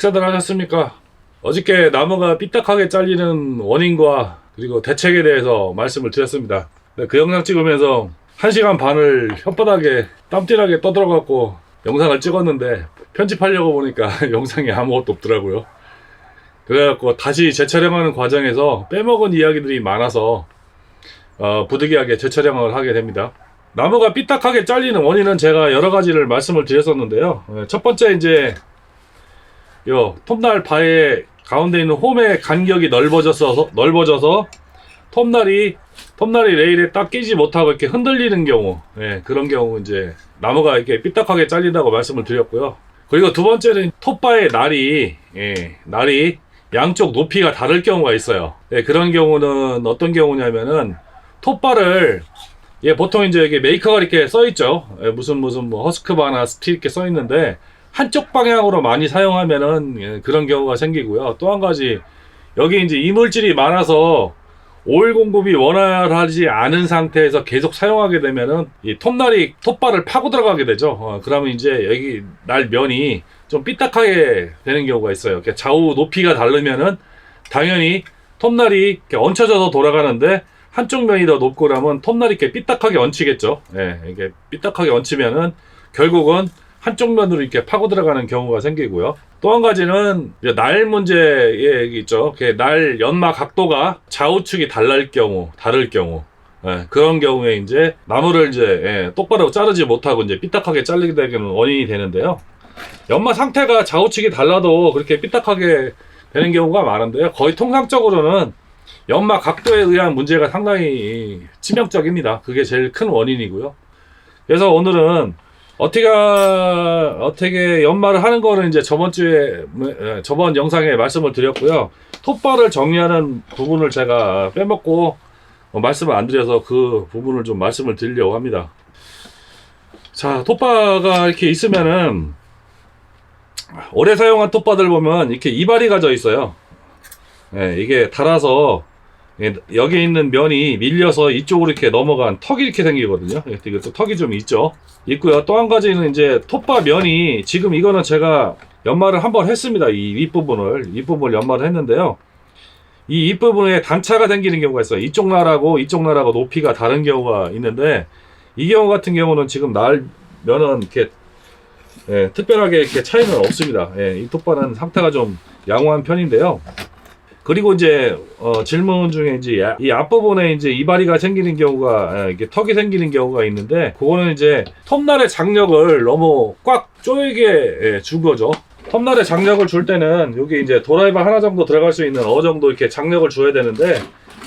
식사들 하셨습니까? 어저께 나무가 삐딱하게 잘리는 원인과 그리고 대책에 대해서 말씀을 드렸습니다. 그 영상 찍으면서 1시간 반을 혓바닥에 땀띠나게 떠들어갖고 영상을 찍었는데 편집하려고 보니까 영상이 아무것도 없더라고요. 그래갖고 다시 재촬영하는 과정에서 빼먹은 이야기들이 많아서 부득이하게 재촬영을 하게 됩니다. 나무가 삐딱하게 잘리는 원인은 제가 여러 가지를 말씀을 드렸었는데요. 첫 번째 이제 요 톱날 바의 가운데 있는 홈의 간격이 넓어져서 톱날이 레일에 딱 끼지 못하고 이렇게 흔들리는 경우, 그런 경우 이제 나무가 이렇게 삐딱하게 잘린다고 말씀을 드렸고요. 그리고 두 번째는 톱바의 날이 양쪽 높이가 다를 경우가 있어요. 그런 경우는 어떤 경우냐면은 톱바를 보통 이제 이게 메이커가 이렇게 써 있죠. 무슨 뭐 허스크바나 스틸 이렇게 써 있는데 한쪽 방향으로 많이 사용하면은 그런 경우가 생기고요. 또 한 가지 여기 이제 이물질이 많아서 오일 공급이 원활하지 않은 상태에서 계속 사용하게 되면은 이 톱날이 톱바를 파고 들어가게 되죠. 그러면 이제 여기 날 면이 좀 삐딱하게 되는 경우가 있어요. 이렇게 좌우 높이가 다르면은 당연히 톱날이 이렇게 얹혀져서 돌아가는데 한쪽 면이 더 높고 그러면 톱날이 이렇게 삐딱하게 얹히겠죠. 이게 삐딱하게 얹히면은 결국은 한쪽 면으로 이렇게 파고 들어가는 경우가 생기고요. 또 한 가지는 날 문제 있죠. 날 연마 각도가 좌우측이 다를 경우, 그런 경우에 이제 나무를 이제 똑바로 자르지 못하고 이제 삐딱하게 잘리게 되는 원인이 되는데요. 연마 상태가 좌우측이 달라도 그렇게 삐딱하게 되는 경우가 많은데요. 거의 통상적으로는 연마 각도에 의한 문제가 상당히 치명적입니다. 그게 제일 큰 원인이고요. 그래서 오늘은 어떻게 연마를 하는 거는 이제 저번 영상에 말씀을 드렸고요. 톱바를 정리하는 부분을 제가 빼먹고 말씀을 안 드려서 그 부분을 좀 말씀을 드리려고 합니다. 자, 톱바가 이렇게 있으면은 오래 사용한 톱바들 보면 이렇게 이발이 가져 있어요. 이게 닳아서 여기 있는 면이 밀려서 이쪽으로 이렇게 넘어간 턱이 이렇게 생기거든요. 이것도 턱이 좀 있고요. 또 한 가지는 이제 톱바 면이 지금 이거는 제가 연마를 한번 했습니다. 이 윗부분을 연마를 했는데요. 이 윗부분에 단차가 생기는 경우가 있어요. 이쪽 날하고 높이가 다른 경우가 있는데 이 경우 같은 경우는 지금 면은 이렇게 특별하게 이렇게 차이는 없습니다. 이 톱바는 상태가 좀 양호한 편인데요. 그리고 이제 질문 중에 이제 이 앞부분에 이제 이바리가 생기는 경우가 이게 턱이 생기는 경우가 있는데 그거는 이제 톱날의 장력을 너무 꽉 조이게 준 거죠. 톱날의 장력을 줄 때는 여기 이제 드라이버 하나 정도 들어갈 수 있는 어느 정도 이렇게 장력을 줘야 되는데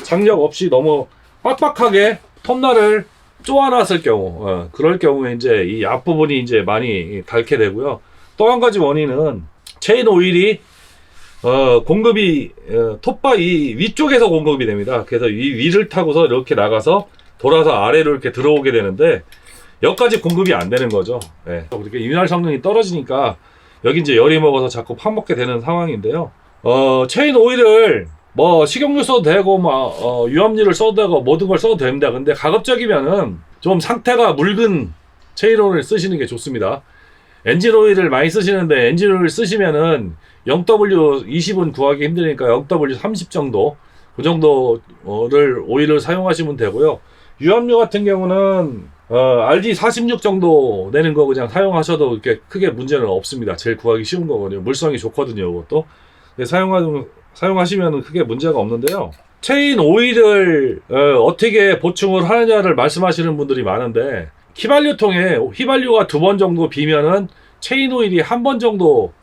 장력 없이 너무 빡빡하게 톱날을 쪼아놨을 경우 그럴 경우에 이제 이 앞부분이 이제 많이 닳게 되고요. 또 한 가지 원인은 체인 오일이 공급이 톱바 이 위쪽에서 공급이 됩니다. 그래서 이 위를 타고서 이렇게 나가서 돌아서 아래로 이렇게 들어오게 되는데 여기까지 공급이 안 되는 거죠. 그렇게 윤활 성능이 떨어지니까 여기 이제 열이 먹어서 자꾸 파먹게 되는 상황인데요. 체인 오일을 뭐 식용유 써도 되고 유압유를 써도 되고 모든 걸 써도 됩니다. 근데 가급적이면은 좀 상태가 묽은 체인 오일을 쓰시는 게 좋습니다. 엔진 오일을 많이 쓰시는데 엔진 오일 쓰시면은 0W20은 구하기 힘드니까 0W30 정도 그 정도를 오일을 사용하시면 되고요. 유압유 같은 경우는 RD46 정도 내는 거 그냥 사용하셔도 이렇게 크게 문제는 없습니다. 제일 구하기 쉬운 거거든요. 물성이 좋거든요. 이것도 사용하시면 크게 문제가 없는데요. 체인 오일을 어떻게 보충을 하느냐를 말씀하시는 분들이 많은데 휘발유통에 휘발유가 2번 정도 비면은 체인 오일이 1번 정도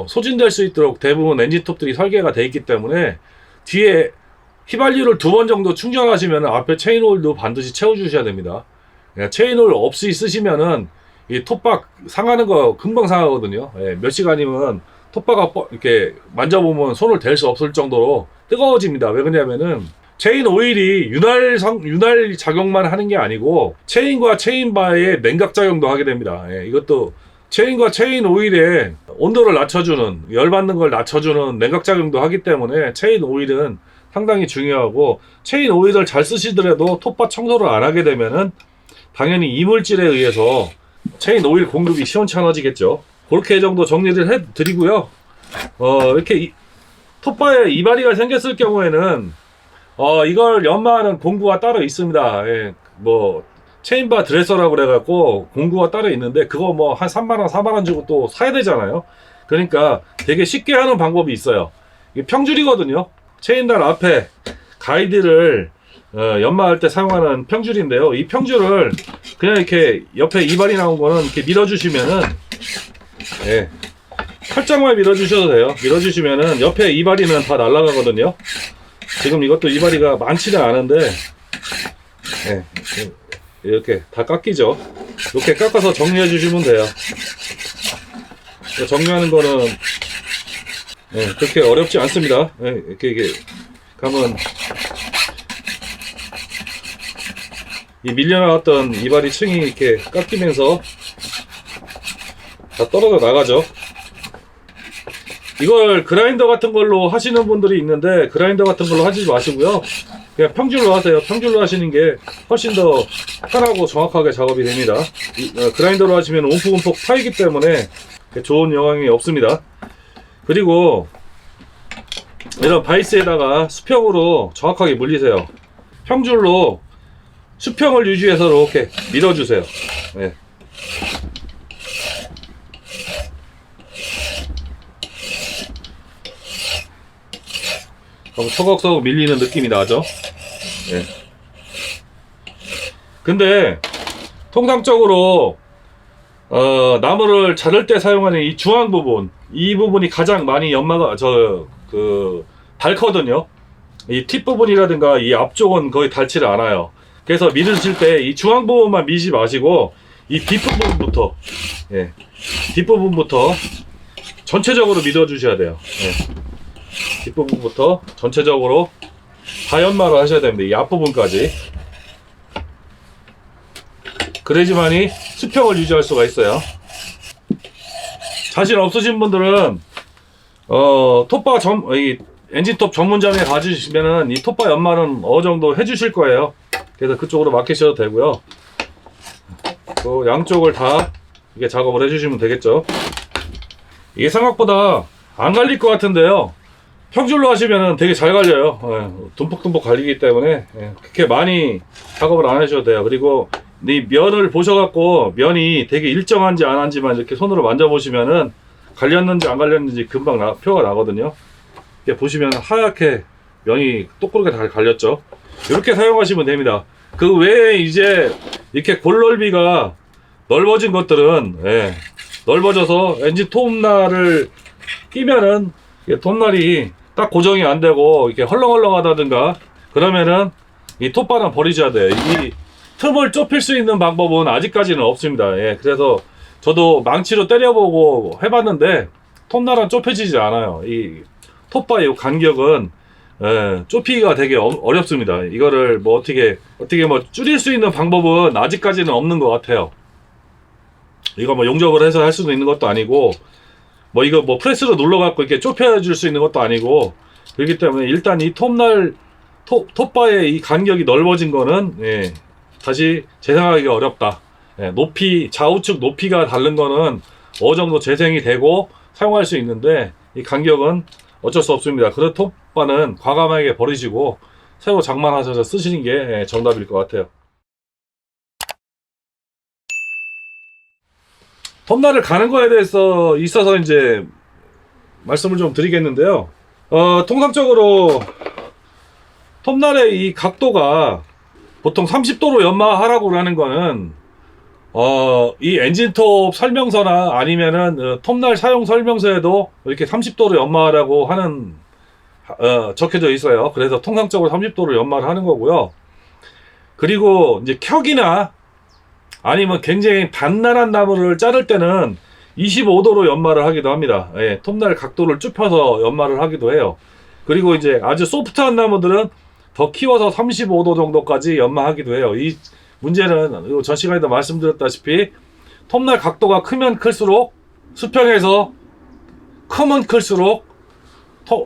소진될 수 있도록 대부분 엔진톱들이 설계가 되어 있기 때문에 뒤에 휘발유를 2번 정도 충전하시면 앞에 체인 오일도 반드시 채워주셔야 됩니다. 체인 오일 없이 쓰시면은 이 톱바 상하는 거 금방 상하거든요. 몇 시간이면 톱바가 이렇게 만져보면 손을 댈 수 없을 정도로 뜨거워집니다. 왜 그러냐면은 체인 오일이 윤활 작용만 하는 게 아니고 체인과 체인바의 냉각 작용도 하게 됩니다. 이것도 체인과 체인 오일의 온도를 낮춰주는, 열받는 걸 낮춰주는 냉각 작용도 하기 때문에 체인 오일은 상당히 중요하고, 체인 오일을 잘 쓰시더라도 톱바 청소를 안 하게 되면은 당연히 이물질에 의해서 체인 오일 공급이 시원찮아지겠죠. 그렇게 정도 정리를 해 드리고요. 이렇게 톱바에 이바리가 생겼을 경우에는 이걸 연마하는 공구가 따로 있습니다. 예, 뭐 체인바 드레서라고 그래갖고 공구가 따로 있는데 그거 뭐 한 3만원 4만원 주고 또 사야 되잖아요. 그러니까 되게 쉽게 하는 방법이 있어요. 이게 평줄이거든요. 체인단 앞에 가이드를 연마할 때 사용하는 평줄인데요. 이 평줄을 그냥 이렇게 옆에 이발이 나온 거는 이렇게 밀어주시면은, 예, 살짝만 밀어주셔도 돼요. 밀어주시면은 옆에 이발이는 다 날아가거든요. 지금 이것도 이발이가 많지는 않은데, 예, 이렇게 다 깎이죠. 이렇게 깎아서 정리해 주시면 돼요. 정리하는 거는, 예, 그렇게 어렵지 않습니다. 예, 이렇게 가면 이 밀려나왔던 이발이 층이 이렇게 깎이면서 다 떨어져 나가죠. 이걸 그라인더 같은 걸로 하시는 분들이 있는데 그라인더 같은 걸로 하지 마시고요. 그냥 평줄로 하세요. 평줄로 하시는 게 훨씬 더 편하고 정확하게 작업이 됩니다. 그라인더로 하시면 움푹움푹 파이기 때문에 좋은 영향이 없습니다. 그리고 이런 바이스에다가 수평으로 정확하게 물리세요. 평줄로 수평을 유지해서 이렇게 밀어주세요. 네. 그럼 서걱서걱 밀리는 느낌이 나죠. 네. 근데 통상적으로 나무를 자를 때 사용하는 이 중앙 부분, 이 부분이 가장 많이 연마가 닳거든요. 이 팁 부분이라든가 이 앞쪽은 거의 닳지를 않아요. 그래서 밀으실 때 이 중앙 부분만 미지 마시고 이 뒷부분부터, 예, 뒷부분부터 전체적으로 밀어 주셔야 돼요. 예. 뒷부분부터 전체적으로 다 연마를 하셔야 됩니다. 이 앞부분까지. 그래야지만이 수평을 유지할 수가 있어요. 자신 없으신 분들은 이 엔진톱 전문점에 가주시면은 이 톱바 연마는 어느 정도 해주실 거예요. 그래서 그쪽으로 맡기셔도 되고요. 또 양쪽을 다 이게 작업을 해주시면 되겠죠. 이게 생각보다 안 갈릴 것 같은데요. 평줄로 하시면은 되게 잘 갈려요. 예, 듬뿍듬뿍 갈리기 때문에 그렇게 많이 작업을 안 하셔도 돼요. 그리고 이 면을 보셔갖고 면이 되게 일정한지 안 한지만 이렇게 손으로 만져보시면은 갈렸는지 안 갈렸는지 금방 표가 나거든요. 이렇게 보시면 하얗게 면이 똑부러게 잘 갈렸죠. 이렇게 사용하시면 됩니다. 그 외에 이제 이렇게 골넓이가 넓어진 것들은, 예, 넓어져서 엔진 톱날을 끼면은 톱날이 딱 고정이 안 되고 이렇게 헐렁헐렁하다든가 그러면은 이 톱바는 버리셔야 돼요. 이 틈을 좁힐 수 있는 방법은 아직까지는 없습니다. 예, 그래서 저도 망치로 때려보고 해봤는데 톱날은 좁혀지지 않아요. 이 톱바의 간격은, 예, 좁히기가 되게 어렵습니다. 이거를 뭐 어떻게 뭐 줄일 수 있는 방법은 아직까지는 없는 것 같아요. 이거 뭐 용접을 해서 할 수도 있는 것도 아니고, 뭐 이거 뭐 프레스로 눌러갖고 이렇게 좁혀줄 수 있는 것도 아니고, 그렇기 때문에 일단 이 톱바의 이 간격이 넓어진 거는, 예, 다시 재생하기가 어렵다. 예, 좌우측 높이가 다른 거는 어느 정도 재생이 되고 사용할 수 있는데, 이 간격은 어쩔 수 없습니다. 그런 톱바는 과감하게 버리시고 새로 장만하셔서 쓰시는 게 정답일 것 같아요. 톱날을 가는 거에 대해서 있어서 이제 말씀을 좀 드리겠는데요. 통상적으로 톱날의 이 각도가 보통 30도로 연마하라고 하는 거는 이 엔진톱 설명서나 아니면은 톱날 사용 설명서에도 이렇게 30도로 연마하라고 하는 적혀져 있어요. 그래서 통상적으로 30도로 연마를 하는 거고요. 그리고 이제 켜기나 아니면 굉장히 반날한 나무를 자를 때는 25도로 연마를 하기도 합니다. 예, 톱날 각도를 좁혀서 연마를 하기도 해요. 그리고 이제 아주 소프트한 나무들은 더 키워서 35도 정도까지 연마하기도 해요. 이 문제는 전 시간에도 말씀드렸다시피 톱날 각도가 크면 클수록 수평에서 크면 클수록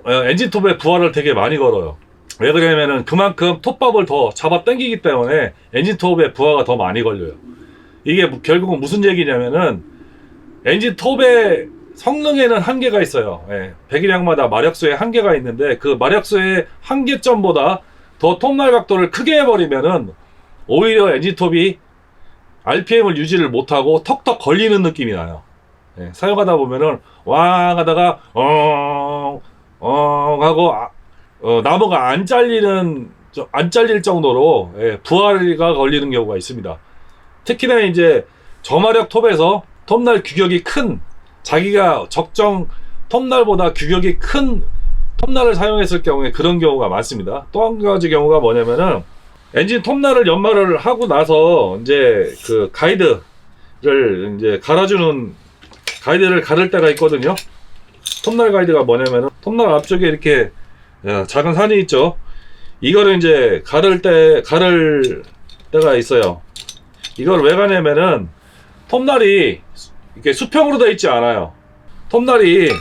엔진톱의 부하를 되게 많이 걸어요. 왜 그러냐면은 그만큼 톱밥을 더 잡아 당기기 때문에 엔진톱의 부하가 더 많이 걸려요. 이게 결국은 무슨 얘기냐면은 엔진톱의 성능에는 한계가 있어요. 예, 배기량마다 마력수의 한계가 있는데 그 마력수의 한계점보다 더 톱날 각도를 크게 해버리면은 오히려 엔진톱이 RPM을 유지를 못하고 턱턱 걸리는 느낌이 나요. 예, 사용하다 보면은 왕 하다가 하고 나무가 안 잘릴 정도로 부하가 걸리는 경우가 있습니다. 특히나 이제 저마력 톱에서 톱날 규격이 큰, 자기가 적정 톱날보다 규격이 큰 톱날을 사용했을 경우에 그런 경우가 많습니다. 또 한 가지 경우가 뭐냐면은 엔진 톱날을 연마를 하고 나서 이제 그 가이드를 이제 가이드를 가를 때가 있거든요. 톱날 가이드가 뭐냐면은 톱날 앞쪽에 이렇게 작은 산이 있죠. 이거를 이제 가를 때가 있어요. 이걸 왜 가냐면은 톱날이 이렇게 수평으로 되어 있지 않아요. 톱날이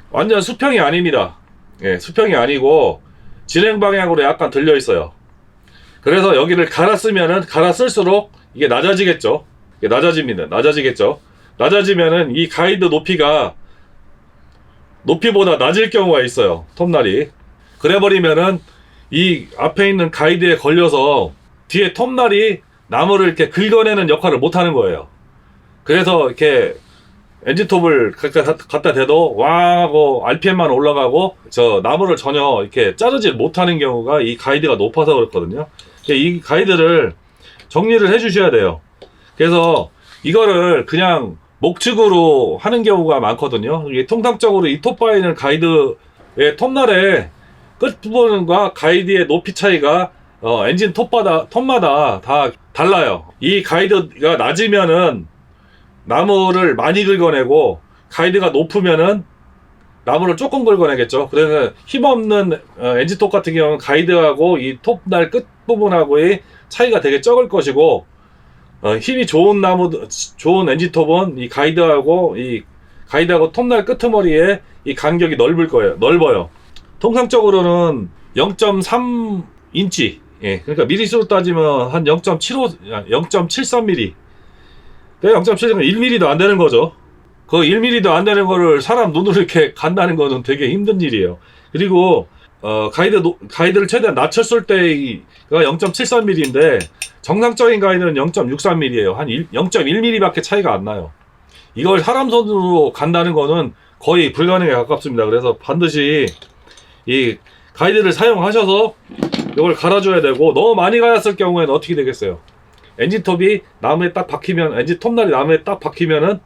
완전 수평이 아닙니다. 예, 수평이 아니고 진행 방향으로 약간 들려 있어요. 그래서 여기를 갈아 쓸수록 이게 낮아지겠죠. 이게 낮아지겠죠. 낮아지면은 이 가이드 높이보다 낮을 경우가 있어요. 톱날이. 그래버리면은 이 앞에 있는 가이드에 걸려서 뒤에 톱날이 나무를 이렇게 긁어내는 역할을 못하는 거예요. 그래서 이렇게 엔진톱을 갖다 대도 왕 하고 RPM만 올라가고 저 나무를 전혀 이렇게 자르지 못하는 경우가 이 가이드가 높아서 그렇거든요. 이 가이드를 정리를 해 주셔야 돼요. 그래서 이거를 그냥 목축으로 하는 경우가 많거든요. 이게 통상적으로 이 톱바에는 가이드의 톱날의 끝부분과 가이드의 높이 차이가 엔진 톱마다 다 달라요. 이 가이드가 낮으면은 나무를 많이 긁어내고 가이드가 높으면은 나무를 조금 긁어내겠죠. 그래서 힘없는 엔진톱 같은 경우는 가이드하고 이 톱날 끝부분하고의 차이가 되게 적을 것이고 힘이 좋은 좋은 엔진톱은 이 가이드하고 톱날 끄트머리에 이 간격이 넓어요. 통상적으로는 0.3인치, 예, 그러니까 미리수로 따지면 한 0.73mm, 0.7은 1mm도 안 되는 거죠. 그 1mm도 안 되는 거를 사람 눈으로 이렇게 간다는 거는 되게 힘든 일이에요. 그리고 가이드를 최대한 낮췄을 때가 0.73mm인데 정상적인 가이드는 0.63mm예요. 한 0.1mm밖에 차이가 안 나요. 이걸 사람 손으로 간다는 거는 거의 불가능에 가깝습니다. 그래서 반드시 이 가이드를 사용하셔서 이걸 갈아줘야 되고, 너무 많이 갈았을 경우에는 어떻게 되겠어요? 엔진톱이 나무에 딱 박히면, 엔진 톱날이 나무에 딱 박히면은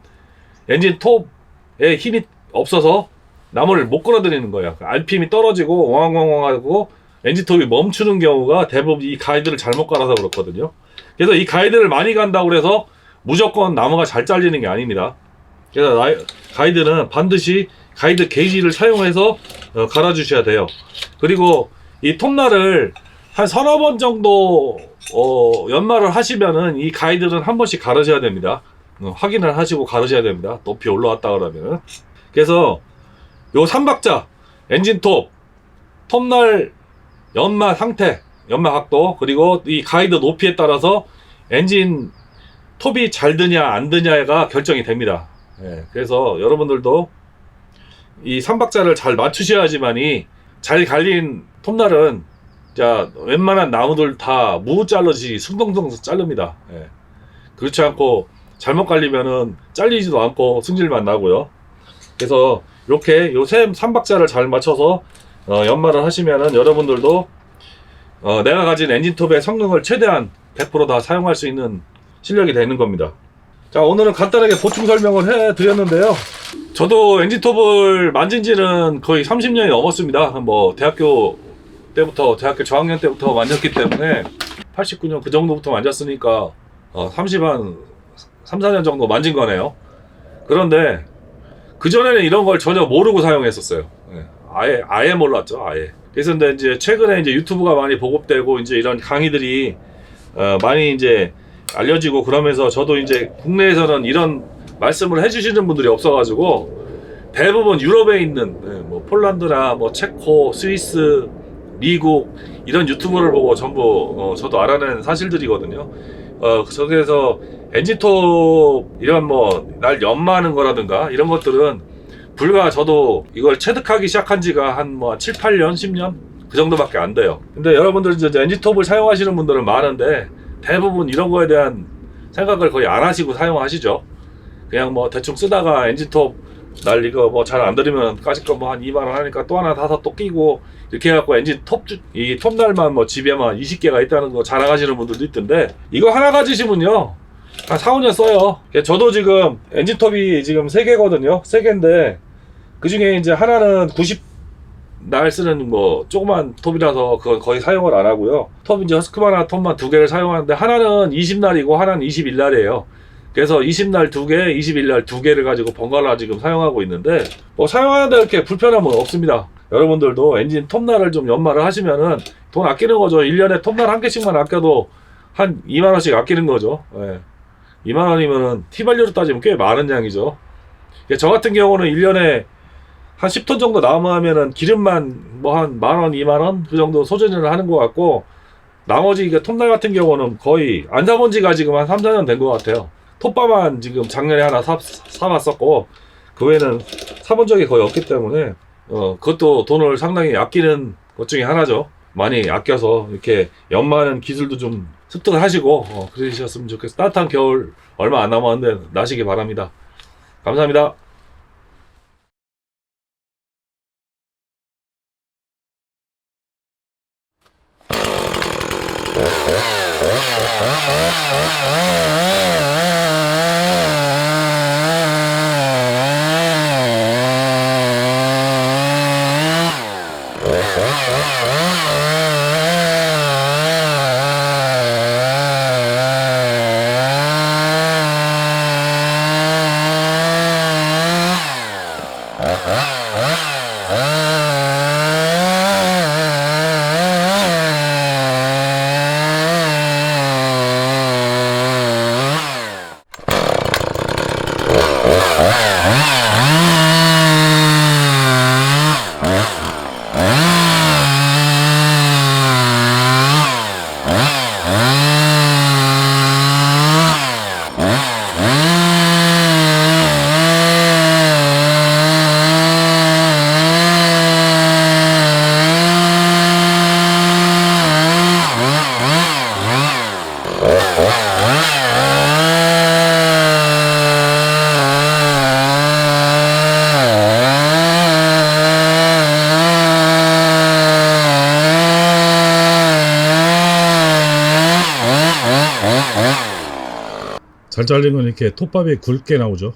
엔진톱에 힘이 없어서 나무를 못 끌어들이는 거예요. RPM이 떨어지고 엉엉엉 하고 엔진톱이 멈추는 경우가 대부분 이 가이드를 잘못 갈아서 그렇거든요. 그래서 이 가이드를 많이 간다고 해서 무조건 나무가 잘 잘리는 게 아닙니다. 그래서 가이드는 반드시 가이드 게이지를 사용해서 갈아주셔야 돼요. 그리고 이 톱날을 한 서너 번 정도 연마를 하시면은 이 가이드는 한 번씩 갈으셔야 됩니다. 확인을 하시고 갈으셔야 됩니다. 높이 올라왔다 그러면은. 그래서 요 3박자 엔진톱, 톱날 연마 상태, 연마 각도, 그리고 이 가이드 높이에 따라서 엔진 톱이 잘 드냐 안 드냐가 결정이 됩니다. 예, 그래서 여러분들도 이 3박자를 잘 맞추셔야지만이 잘 갈린 톱날은 웬만한 나무들 다 무 잘르지 숭덩숭 자릅니다. 예. 그렇지 않고 잘못 갈리면은 잘리지도 않고 승질만 나고요. 그래서 이렇게 요 3박자를 잘 맞춰서 연마를 하시면은 여러분들도 내가 가진 엔진톱의 성능을 최대한 100% 다 사용할 수 있는 실력이 되는 겁니다. 자, 오늘은 간단하게 보충 설명을 해드렸는데요. 저도 엔진톱을 만진 지는 거의 30년이 넘었습니다. 뭐 대학교 저학년 때부터 만졌기 때문에 89년 그 정도부터 만졌으니까 3, 4년 정도 만진 거네요. 그런데 그전에는 이런 걸 전혀 모르고 사용했었어요. 아예 몰랐죠, 아예. 그래서 근데 이제 최근에 이제 유튜브가 많이 보급되고 이제 이런 강의들이 많이 이제 알려지고 그러면서 저도 이제 국내에서는 이런 말씀을 해주시는 분들이 없어가지고 대부분 유럽에 있는 뭐 폴란드나 뭐 체코, 스위스, 미국 이런 유튜브를 보고 전부 저도 알아낸 사실들이거든요. 그래서 엔진톱 이런 뭐 날 연마하는 거라든가 이런 것들은 불과 저도 이걸 체득하기 시작한 지가 한 뭐 7, 8년, 10년 그 정도밖에 안 돼요. 근데 여러분들 이제 엔진톱을 사용하시는 분들은 많은데 대부분 이런 거에 대한 생각을 거의 안 하시고 사용하시죠. 그냥 뭐 대충 쓰다가 엔진톱 날 이거 뭐 잘 안 들으면 까짓 거 뭐 한 2만 원 하니까 또 하나 사서 또 끼고 이렇게 해갖고 엔진 이 톱날만 뭐 집에만 20개가 있다는 거 자랑하시는 분들도 있던데, 이거 하나 가지시면요 한 4, 5년 써요. 저도 지금 엔진톱이 지금 3개거든요. 3개인데 그 중에 이제 하나는 90날 쓰는 뭐 조그만 톱이라서 그건 거의 사용을 안 하고요. 톱 이제 허스크바나 톱만 2개를 사용하는데 하나는 20날이고 하나는 21날이에요. 그래서 20날 2개, 21날 2개를 가지고 번갈아 지금 사용하고 있는데, 뭐 사용하는데 이렇게 불편함은 없습니다. 여러분들도 엔진 톱날을 좀 연마를 하시면은 돈 아끼는 거죠. 1년에 톱날 한 개씩만 아껴도 한 2만원씩 아끼는 거죠. 예. 2만원이면은 휘발유로 따지면 꽤 많은 양이죠. 저 같은 경우는 1년에 한 10톤 정도 남으면은 기름만 뭐 한 만원, 2만원 그 정도 소진을 하는 것 같고, 나머지 이게 톱날 같은 경우는 거의 안 사본 지가 지금 한 3, 4년 된 것 같아요. 톱바만 지금 작년에 하나 사봤었고 그 외에는 사본 적이 거의 없기 때문에 그것도 돈을 상당히 아끼는 것 중에 하나죠. 많이 아껴서 이렇게 연마하는 기술도 좀 습득을 하시고 그러셨으면 좋겠어요. 따뜻한 겨울 얼마 안 남았는데 나시기 바랍니다. 감사합니다. 잘 잘린 건 이렇게 톱밥이 굵게 나오죠.